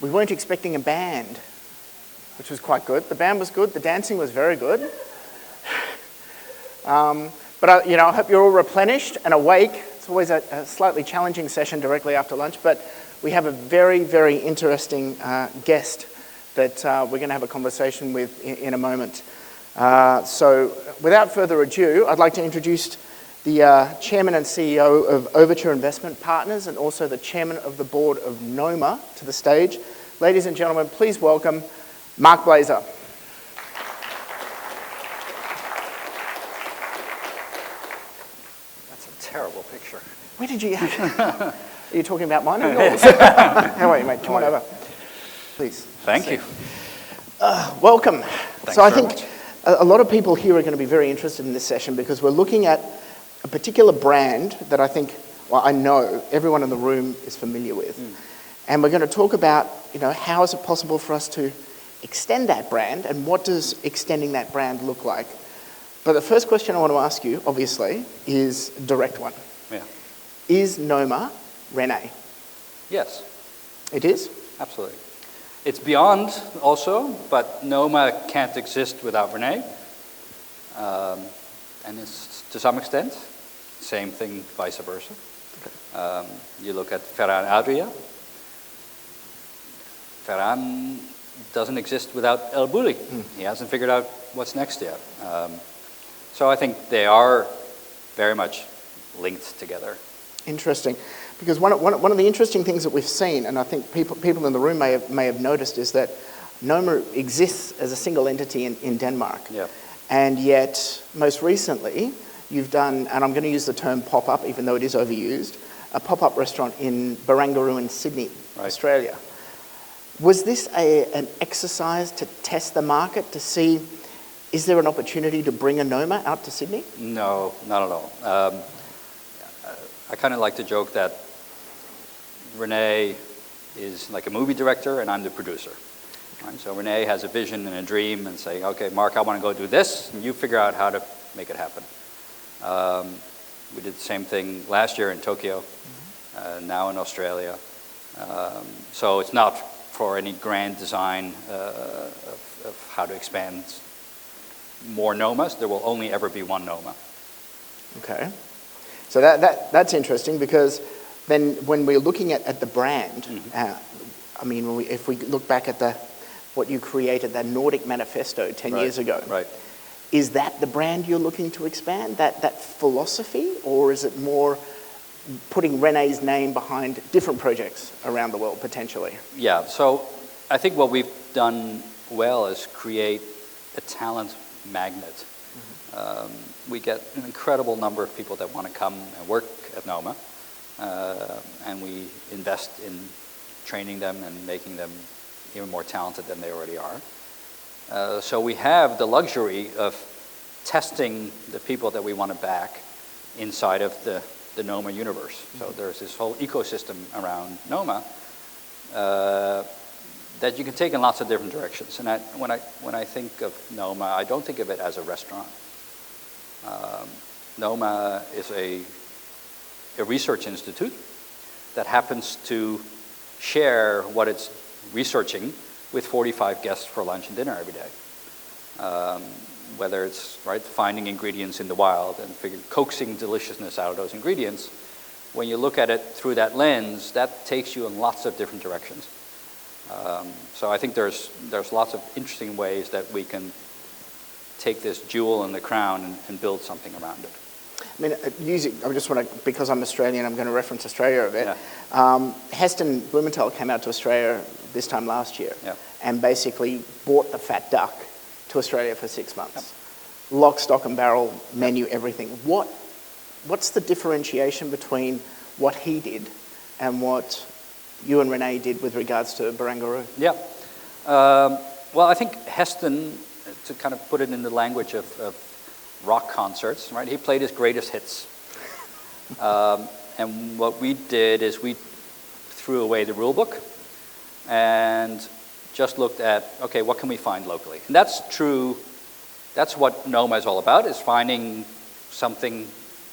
We weren't expecting a band, which was quite good. The band was good. The dancing was very good. But I hope you're all replenished and awake. It's always a slightly challenging session directly after lunch, but we have a very, very interesting guest that we're going to have a conversation with in a moment. So without further ado, I'd like to introduce the Chairman and CEO of Overture Investment Partners and also the Chairman of the Board of Noma to the stage. Ladies and gentlemen, please welcome Mark Blazer. That's a terrible picture. Where did you... Are you talking about mine or yours? How are you, mate? Come on over. Please. Thank you. Welcome. Thanks so I very think much. a lot of people here are going to be very interested in this session because we're looking at a particular brand that I think, well, I know everyone in the room is familiar with. And we're going to talk about, how is it possible for us to extend that brand and what does extending that brand look like? But the first question I want to ask you, obviously, is a direct one. Yeah. Is Noma Rene? Yes. It is? Absolutely. It's beyond also, but Noma can't exist without Rene. And it's, to some extent, same thing, vice versa. Okay. You look at Ferran Adria. Ferran doesn't exist without El Bulli. He hasn't figured out what's next yet. So I think they are very much linked together. Interesting. Because one of the interesting things that we've seen, and I think people in the room may have noticed, is that Noma exists as a single entity in Denmark. Yeah. And yet, most recently, you've done, and I'm going to use the term pop-up, even though it is overused, a pop-up restaurant in Barangaroo in Sydney, right, Australia. Was this an exercise to test the market, to see, is there an opportunity to bring a Noma out to Sydney? No, not at all. I kind of like to joke that Rene is like a movie director and I'm the producer. Right? So Rene has a vision and a dream and say, okay, Mark, I want to go do this, and you figure out how to make it happen. We did the same thing last year in Tokyo, now in Australia. So it's not for any grand design of how to expand more Nomas. There will only ever be one Noma. Okay. So that's interesting because then when we're looking at the brand, if we look back at what you created, that Nordic Manifesto 10 years ago, right. Is that the brand you're looking to expand, that philosophy, or is it more putting Rene's name behind different projects around the world, potentially? Yeah, so I think what we've done well is create a talent magnet. We get an incredible number of people that want to come and work at Noma, and we invest in training them and making them even more talented than they already are. So we have the luxury of testing the people that we want to back inside of the Noma universe. So there's this whole ecosystem around Noma that you can take in lots of different directions. And when I think of Noma, I don't think of it as a restaurant. Noma is a research institute that happens to share what it's researching with 45 guests for lunch and dinner every day. Whether it's finding ingredients in the wild and coaxing deliciousness out of those ingredients, when you look at it through that lens, that takes you in lots of different directions. So I think there's lots of interesting ways that we can take this jewel in the crown and build something around it. I mean, I just want to, because I'm Australian, I'm going to reference Australia a bit. Yeah. Heston Blumenthal came out to Australia this time last year, yeah, and basically bought the fat duck to Australia for 6 months. Yep. Lock, stock and barrel, menu, everything. What's the differentiation between what he did and what you and Rene did with regards to Barangaroo? Yeah. Well, I think Heston, to kind of put it in the language of rock concerts, right? He played his greatest hits. And what we did is we threw away the rule book and just looked at, okay, what can we find locally? And that's true, that's what Noma is all about, is finding something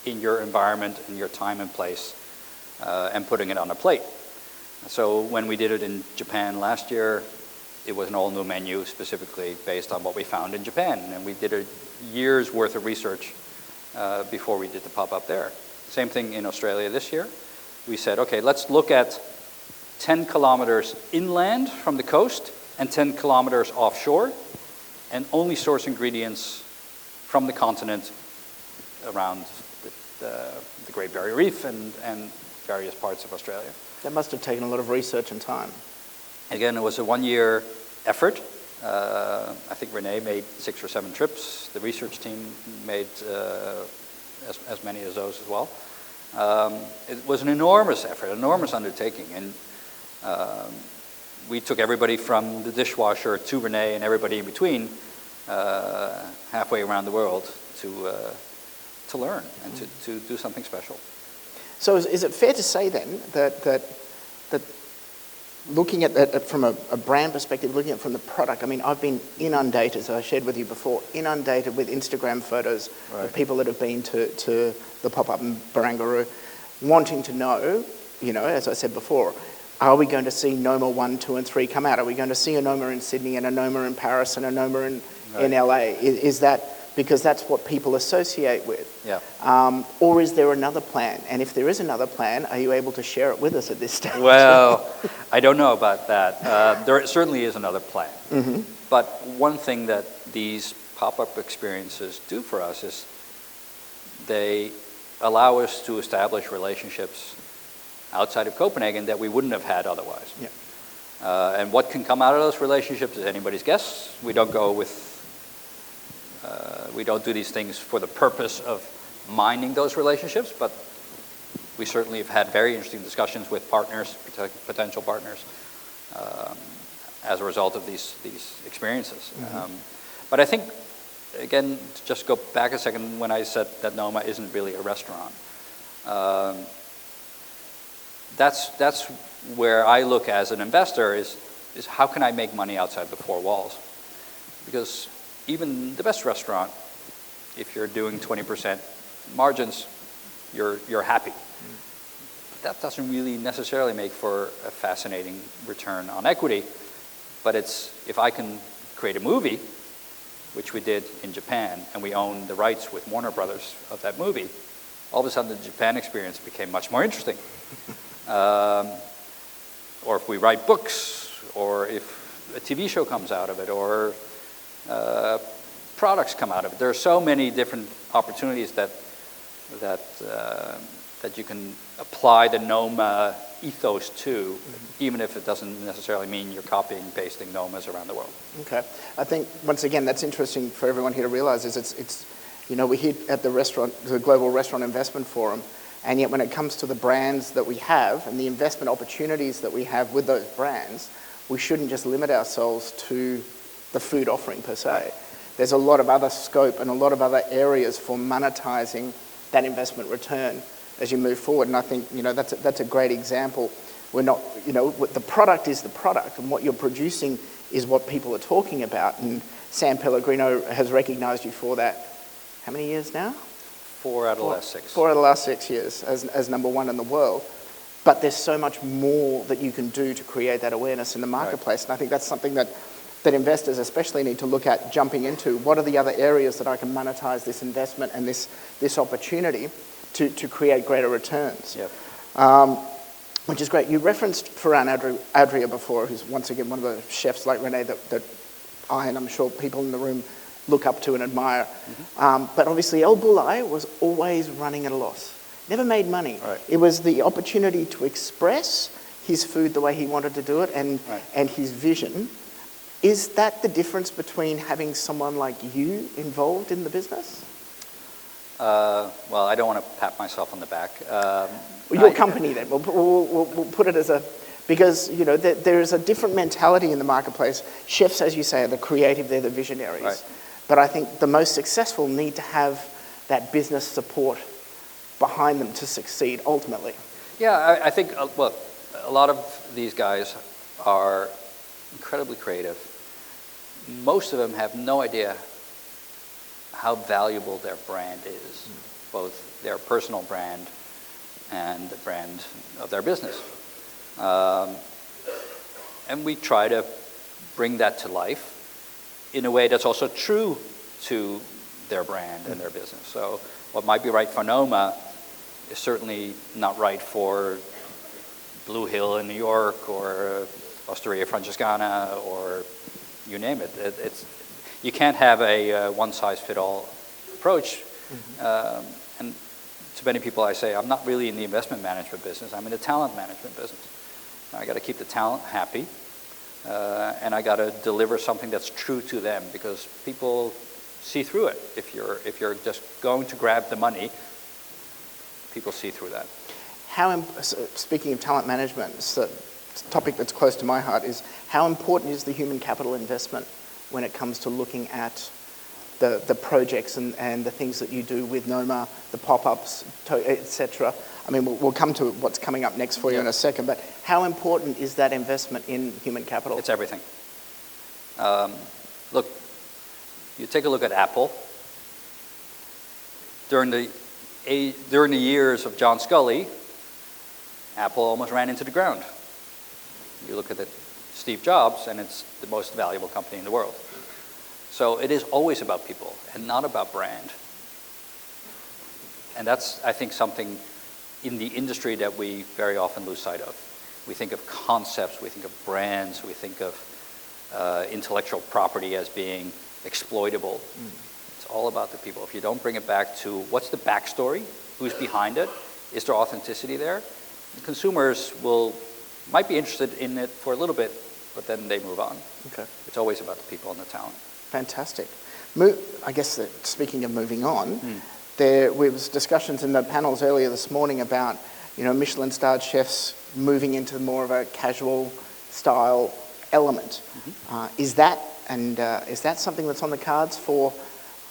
in your environment, in your time and place, and putting it on a plate. So when we did it in Japan last year, it was an all-new menu specifically based on what we found in Japan. And we did a year's worth of research before we did the pop-up there. Same thing in Australia this year. We said, okay, let's look at 10 kilometers inland from the coast and 10 kilometers offshore, and only source ingredients from the continent around the Great Barrier Reef and various parts of Australia. That must have taken a lot of research and time. Again, it was a one-year effort. I think Rene made 6 or 7 trips. The research team made as many as those as well. It was an enormous effort, enormous undertaking, and we took everybody from the dishwasher to Rene and everybody in between halfway around the world to learn and to do something special. So is it fair to say then that looking at that from a brand perspective, looking at it from the product, I mean, I've been inundated, as I shared with you before, inundated with Instagram photos of people that have been to the pop-up in Barangaroo, wanting to know, you know, as I said before, are we going to see Noma 1, 2, and 3 come out? Are we going to see a Noma in Sydney and a Noma in Paris and a Noma in LA? Is that because that's what people associate with? Yeah. Or is there another plan? And if there is another plan, are you able to share it with us at this stage? Well, I don't know about that. There certainly is another plan. Mm-hmm. But one thing that these pop-up experiences do for us is they allow us to establish relationships outside of Copenhagen that we wouldn't have had otherwise. Yeah. And what can come out of those relationships is anybody's guess. We don't do these things for the purpose of mining those relationships, but we certainly have had very interesting discussions with partners, potential partners, as a result of these experiences. Mm-hmm. But I think, again, to just go back a second, when I said that Noma isn't really a restaurant, that's where I look as an investor is how can I make money outside the 4 walls? Because even the best restaurant, if you're doing 20% margins, you're happy. That doesn't really necessarily make for a fascinating return on equity, but it's if I can create a movie, which we did in Japan, and we own the rights with Warner Brothers of that movie, all of a sudden the Japan experience became much more interesting. Or if we write books, or if a TV show comes out of it, or products come out of it. There are so many different opportunities that you can apply the Noma ethos to, even if it doesn't necessarily mean you're copying and pasting Nomas around the world. Okay. I think, once again, that's interesting for everyone here to realize is it's you know, we're here at the Global Restaurant Investment Forum, and yet when it comes to the brands that we have and the investment opportunities that we have with those brands, we shouldn't just limit ourselves to the food offering per se. Right. There's a lot of other scope and a lot of other areas for monetizing that investment return as you move forward. And I think, you know, that's a great example. We're not, you know, the product is the product, and what you're producing is what people are talking about. And San Pellegrino has recognized you for that. How many years now? 4 out of the last 6. 4 out of the last 6 years as number 1 in the world. But there's so much more that you can do to create that awareness in the marketplace. Right. And I think that's something that investors especially need to look at jumping into. What are the other areas that I can monetize this investment and this opportunity to create greater returns? Yep. Which is great. You referenced Ferran Adria before, who's once again one of the chefs like Rene that I and I'm sure people in the room look up to and admire. Mm-hmm. But obviously El Bulli was always running at a loss. Never made money. Right. It was the opportunity to express his food the way he wanted to do it and his vision. Is that the difference between having someone like you involved in the business? Well, I don't want to pat myself on the back. Your company then. We'll put it as a... Because, you know, there is a different mentality in the marketplace. Chefs, as you say, are the creative, they're the visionaries. Right. But I think the most successful need to have that business support behind them to succeed, ultimately. Yeah, I think, well, a lot of these guys are incredibly creative. Most of them have no idea how valuable their brand is, both their personal brand and the brand of their business. And we try to bring that to life in a way that's also true to their brand and their business. So what might be right for Noma is certainly not right for Blue Hill in New York or Osteria Francescana or you name it. You can't have a one-size-fit-all approach. And to many people I say, I'm not really in the investment management business, I'm in the talent management business. I got to keep the talent happy, and I got to deliver something that's true to them, because people see through it. If you're just going to grab the money, people see through that. Speaking of talent management, it's a topic that's close to my heart, is how important is the human capital investment when it comes to looking at the projects and the things that you do with Noma, the pop-ups, etc. I mean, we'll come to what's coming up next for you in a second, but how important is that investment in human capital? It's everything. Look, you take a look at Apple. During the years of John Sculley, Apple almost ran into the ground. You look at Steve Jobs, and it's the most valuable company in the world. So it is always about people and not about brand. And that's, I think, something in the industry that we very often lose sight of. We think of concepts, we think of brands, we think of intellectual property as being exploitable. It's all about the people. If you don't bring it back to what's the backstory, who's behind it, is there authenticity there? The consumers might be interested in it for a little bit, but then they move on. Okay. It's always about the people and the talent. Fantastic. I guess that speaking of moving on, there was discussions in the panels earlier this morning about, Michelin-starred chefs moving into more of a casual style element. Is that something that's on the cards for,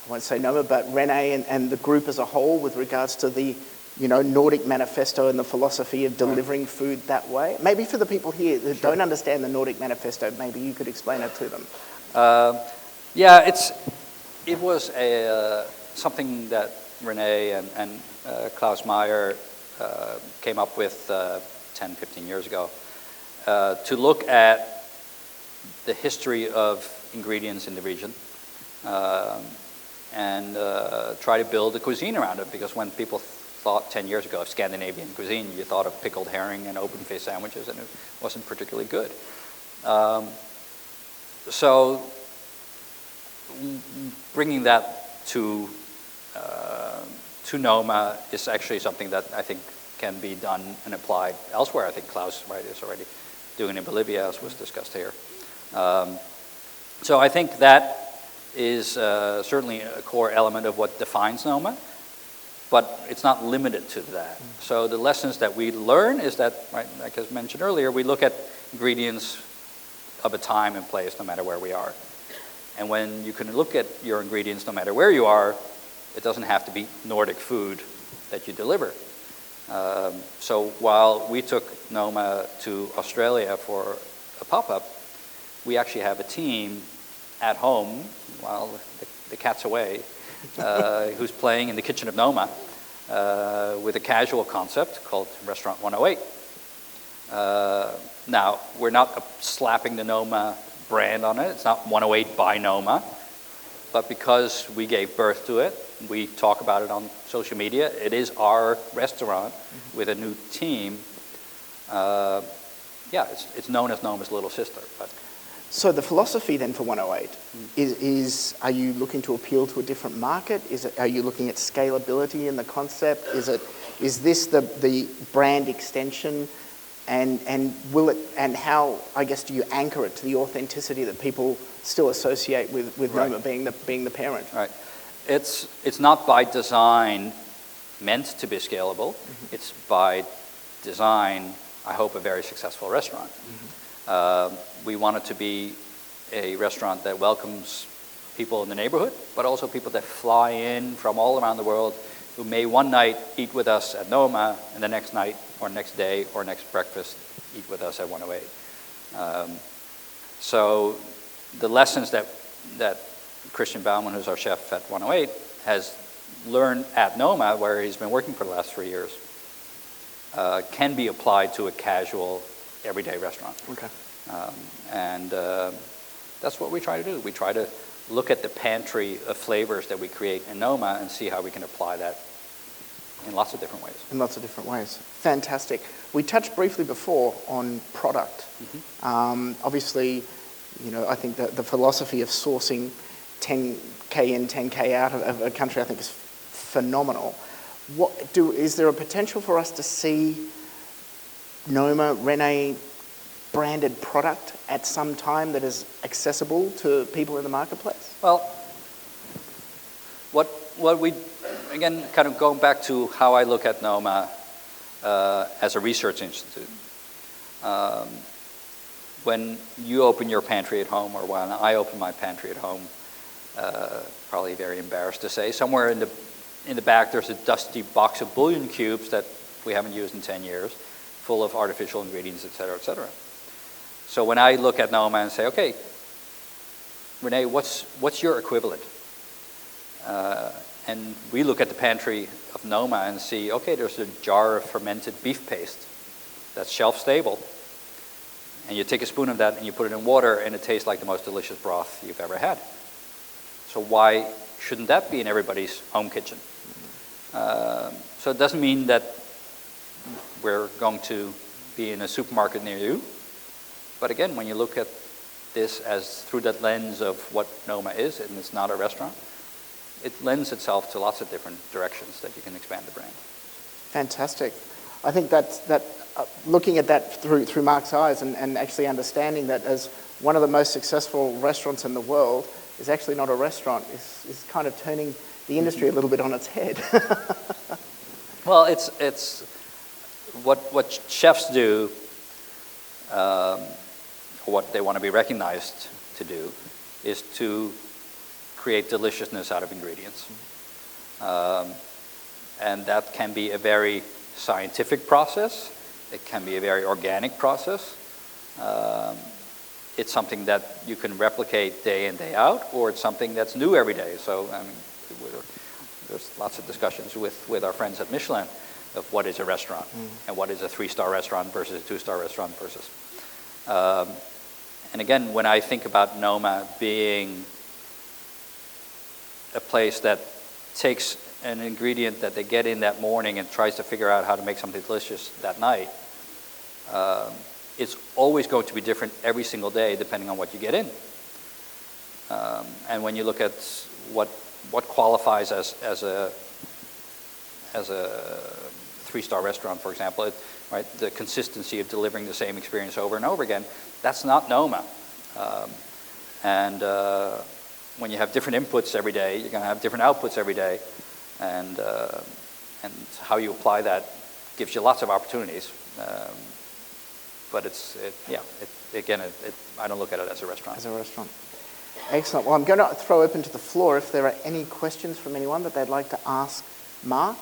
I won't say Noma, but Rene and the group as a whole with regards to the Nordic manifesto and the philosophy of delivering food that way? Maybe for the people here that don't understand the Nordic manifesto, maybe you could explain it to them. Yeah, it was something that Rene and Klaus Meyer came up with 10, 15 years ago to look at the history of ingredients in the region and try to build a cuisine around it, because when people thought 10 years ago of Scandinavian cuisine, you thought of pickled herring and open face sandwiches, and it wasn't particularly good. So bringing that to Noma is actually something that I think can be done and applied elsewhere. I think Klaus is already doing it in Bolivia, as was discussed here. So I think that is certainly a core element of what defines Noma, but it's not limited to that. So the lessons that we learn is that, right, like I mentioned earlier, we look at ingredients of a time and place no matter where we are. And when you can look at your ingredients no matter where you are, it doesn't have to be Nordic food that you deliver. So while we took Noma to Australia for a pop-up, we actually have a team at home while the cat's away who's playing in the kitchen of Noma with a casual concept called Restaurant 108. Now, we're not slapping the Noma brand on it. It's not 108 by Noma. But because we gave birth to it, we talk about it on social media. It is our restaurant with a new team. It's known as Noma's little sister. But. So the philosophy then for 108 is are you looking to appeal to a different market? Are you looking at scalability in the concept? Is this the brand extension? And will it, and how, I guess, do you anchor it to the authenticity that people still associate with Noma being the parent? Right. It's not by design meant to be scalable. It's by design, I hope, a very successful restaurant. We want it to be a restaurant that welcomes people in the neighborhood, but also people that fly in from all around the world who may one night eat with us at Noma, and the next night or next day or next breakfast eat with us at 108. So the lessons that Christian Baumann, who's our chef at 108, has learned at Noma, where he's been working for the last 3 years, can be applied to a casual everyday restaurant. Okay. And that's what we try to do. We try to look at the pantry of flavors that we create in Noma and see how we can apply that in lots of different ways. In lots of different ways. Fantastic. We touched briefly before on product. Obviously, you know, I think that the philosophy of sourcing 10K in, 10K out of a country, I think, is phenomenal. Is there a potential for us to see Noma Rene branded product at some time that is accessible to people in the marketplace? Well, what we, again, kind of going back to how I look at Noma as a research institute. When you open your pantry at home, or when I open my pantry at home, probably very embarrassed to say, somewhere in the back there's a dusty box of bouillon cubes that we haven't used in 10 years, full of artificial ingredients, et cetera, et cetera. So when I look at Noma and say, okay, Rene, what's your equivalent? And we look at the pantry of Noma and see, okay, there's a jar of fermented beef paste that's shelf stable. And you take a spoon of that and you put it in water and it tastes like the most delicious broth you've ever had. So why shouldn't that be in everybody's home kitchen? So it doesn't mean that we're going to be in a supermarket near you. But again, when you look at this as through that lens of what Noma is, and it's not a restaurant, it lends itself to lots of different directions that you can expand the brand. Fantastic. I think that looking at that through Mark's eyes and actually understanding that as one of the most successful restaurants in the world is actually not a restaurant is kind of turning the industry a little bit on its head. Well, it's what chefs do, what they want to be recognized to do, is to create deliciousness out of ingredients. And that can be a very scientific process. It can be a very organic process. It's something that you can replicate day in, day out, or it's something that's new every day. So, I mean, there's lots of discussions with our friends at Michelin of what is a restaurant and what is a 3-star restaurant versus a 2-star restaurant versus. And again, when I think about Noma being a place that takes an ingredient that they get in that morning and tries to figure out how to make something delicious that night, it's always going to be different every single day depending on what you get in. And when you look at what qualifies as a 3-star restaurant, for example, right, the consistency of delivering the same experience over and over again, that's not Noma. When you have different inputs every day, you're going to have different outputs every day, and how you apply that gives you lots of opportunities. But I don't look at it as a restaurant. As a restaurant. Excellent. Well, I'm going to throw open to the floor if there are any questions from anyone that they'd like to ask Mark.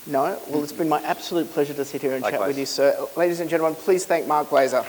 No? Well, it's been my absolute pleasure to sit here and chat with you, sir. Ladies and gentlemen, please thank Mark Blazer.